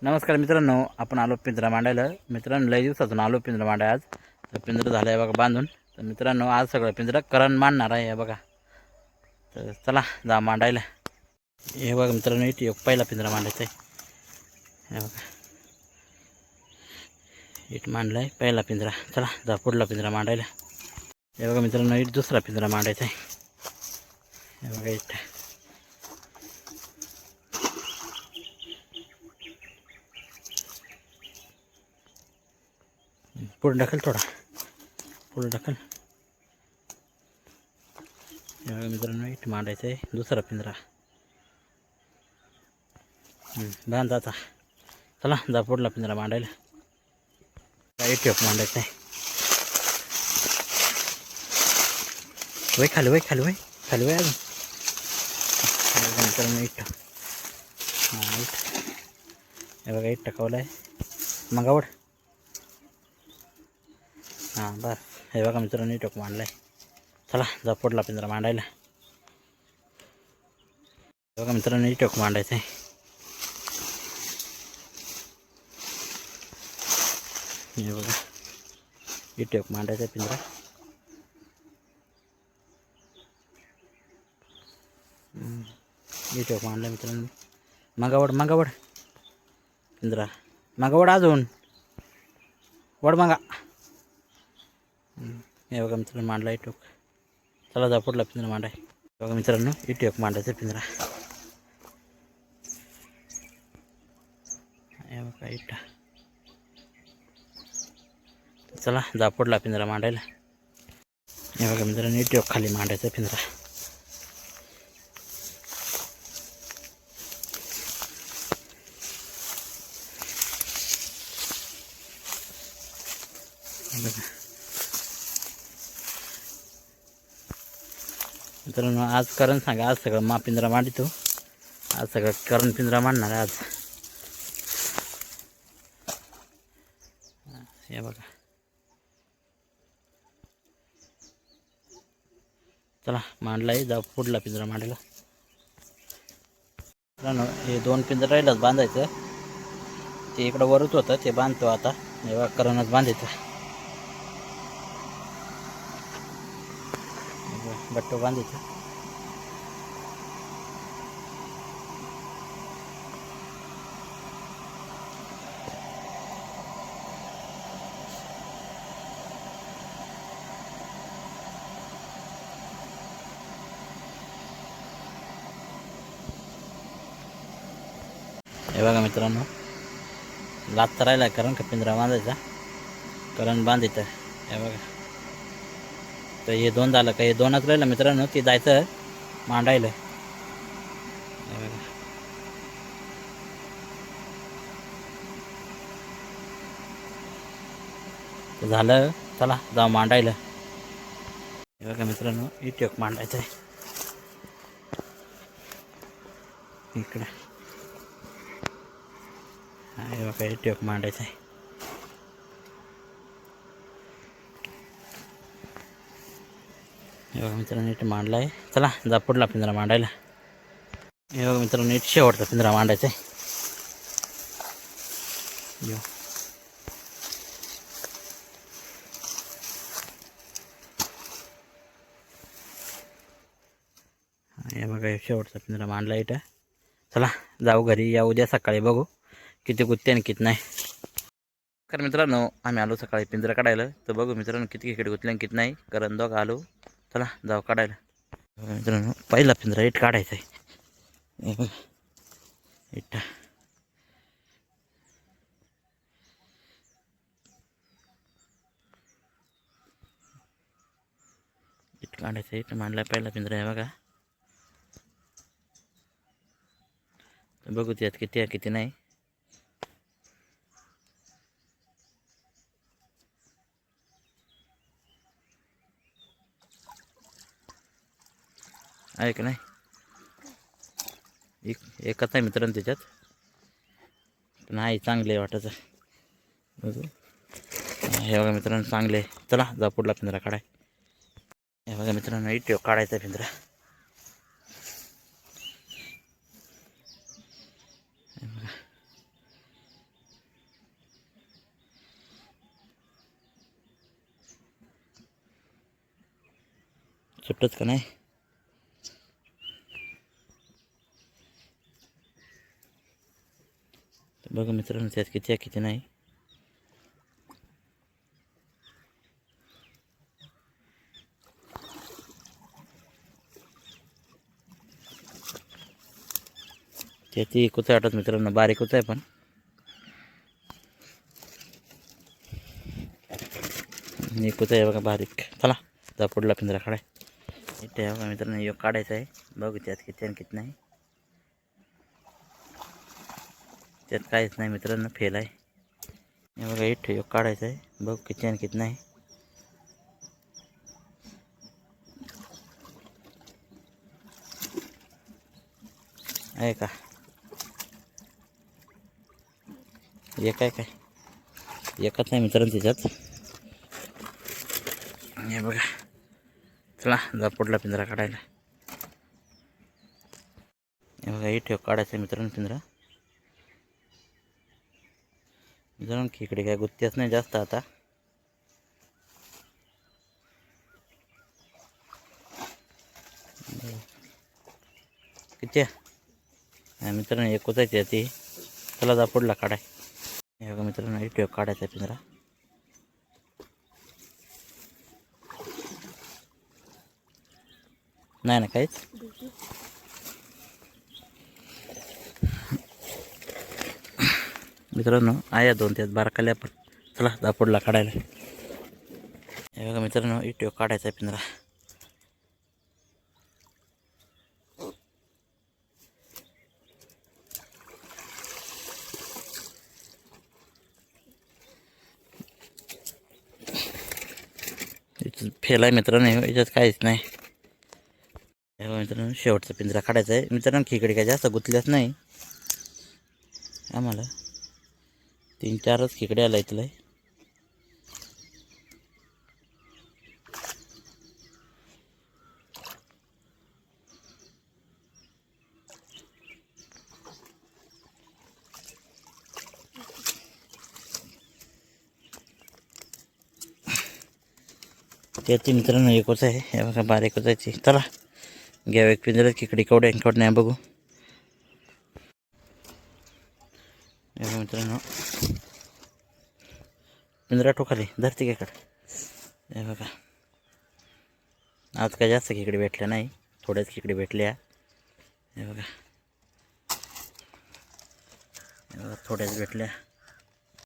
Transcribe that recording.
नमस्कार मित्रांनो, आपण आलो पिंजरा मांडायला. मित्रांनो लय दिवसातून आलो पिंजरा मांडाय. आज तर पिंजरा झालं आहे बघा बांधून. तर मित्रांनो आज सगळं पिंजरा करण मांडणार आहे बघा. तर चला जा मांडायला. हे बघा मित्रांनो, इथे एक पहिला पिंजरा मांडायचा आहे. हे बघा इट मांडला आहे पहिला पिंजरा. चला जा पुढला पिंजरा मांडायला. हे बघा मित्रांनो, इट दुसरा पिंजरा मांडायचा आहे. हे बघा इट पुढे ढकल, थोडा पुढे ढकल. हे बघा मित्रांनो, इट मांडायचं आहे दुसरा पिंजरा. बांध आता. चला जा पुढला पिंजरा मांडायला. इट एक मांडायचं आहे. वय खाली, वय खाली, वय खाली, वय अजून. मित्रांनो इट, हां इट, हे बघा इट टाकावलं आहे. मग आवड, हां बस. हे बघा मित्रांनो इट मांडला आहे. चला जा पुढला पिंजरा मांडायला. बघा मित्रांनो इट मांडायचं आहे. हे बघा इट मांडायचा पिंजरा. इट मांडला मित्रांनो. मागावड, मागावड पिंजरा, मागावड अजून वड मागा. हे बघा मित्रांनो मांडला इट. चला जा पुढला पिंजरा मांडाय. बघा मित्रांनो इट मांडायचा पिंजरा. हे बघा इट. चला जा पुढला पिंजरा मांडायला. हे बघा मित्रांनो इट खाली मांडायचा पिंजरा. मित्रांनो आज करण सांगा, आज सगळं मा पिंजरा मांडितो. आज सगळं करण पिंजरा मांडणार आहे आज. हे बघा चला मांडलाय, जा पुढला पिंजरा मांडायला. मित्रांनो हे दोन पिंजरा राहिलाच बांधायचं. ते इकडं वरच होतं ते बांधतो आता. हे बघा करणच बांधायचं. बट्टो बांधायचं. हे बघा मित्रांनो लागता राहिला कारण का पिंजरा बांधायचा. करण बांधायचं. हे बघा तर हे दोन झालं का, हे दोनच राहिलं मित्रांनो. ते जायचं मांडायला. हे बघा ते झालं. चला जाऊ मांडायला. हे बघा मित्रांनो इट मांडायचं आहे इकडे. हे बघा इट मांडायचं आहे. हे बघा मित्रांनो इट मांडला आहे. चला जा पुढला पिंजरा मांडायला. हे बघा मित्रांनो इट शेवटचा पिंजरा मांडायचा आहे. हे बघा शेवटचा पिंजरा मांडला इथं. चला जाऊ घरी. या उद्या सकाळी बघू किती गुत्ते आणि किती नाही. कारण मित्रांनो आम्ही आलो सकाळी पिंजरा काढायला. तर बघू मित्रांनो किती इकडे गुतले आणि किती नाही. कारण दोघं आलो. चला जाऊ काढायला. मित्रांनो पहिला पिंजरा इट काढायचा आहे. हे बघा इट. इट काढायचं. इट मांडला पहिला पिंजरा. आहे बघा. बघू त्यात किती आहे किती नाही. आहे का नाही. एकच आहे मित्रांनो त्याच्यात. पण आहे चांगले वाटायचं. बघू. हे बघा मित्रांनो चांगले. चला जा पुढला पिंजरा काढाय. हे बघा मित्रांनो इट काढायचा पिंजरा. सुटत का नाही. बघा मित्रांनो त्यात किती आहे किती नाही. त्याची कुठं आठवत मित्रांनो, बारीक होत आहे पण कुठं आहे बघा बारीक. चला जा पुढला पिंजरा काढाय. इथे बघा मित्रांनो योग काढायचा आहे. बघू त्यात किती आणि किती नाही. त्यात काहीच नाही मित्रांनो, फेल आहे. हे बघा इथे योग काढायचा आहे. बघू किती आणि किती नाही. आहे का एक आहे काय, एकच नाही मित्रांनो त्याच्यात. हे बघा चला जा पुढला पिंजरा काढायला. हे बघा इथे काढायचं मित्रांनो पिंजरा. मित्रांनो इकडे काय गुत्त्याच नाही जास्त आता. किती आहे मित्रांनो, एकच आहे ती. चला जा पुढला काढाय. हे बघा मित्रांनो इथे काढायचा पिंजरा. नाही ना काहीच. मित्रांनो आहे दोन त्यात बारकाल्या पण. चला जा पुढला काढायला. हे बघा मित्रांनो इथे काढायचा पिंजरा. फेल आहे मित्रांनो, याच्यात काहीच नाही. हे बघा मित्रांनो शेवटचा पिंजरा काढायचा आहे. मित्रांनो खिकडे काय जास्त गुतल्याच नाही. आम्हाला 3-4च खेकडे आला इथलं. त्याची मित्रांनो एकच आहे. हे बघा बारीकच आहे. चला घ्या एक पिंजरा खेकडी केवढे नाही बघू. हे मित्रांनो पिंजरा टोकाली धरती खेकड. हे बघा आज काय जास्त खेकडे भेटल्या नाही, थोड्याच खेकडे भेटल्या. हे बघा थोड्याच भेटल्या.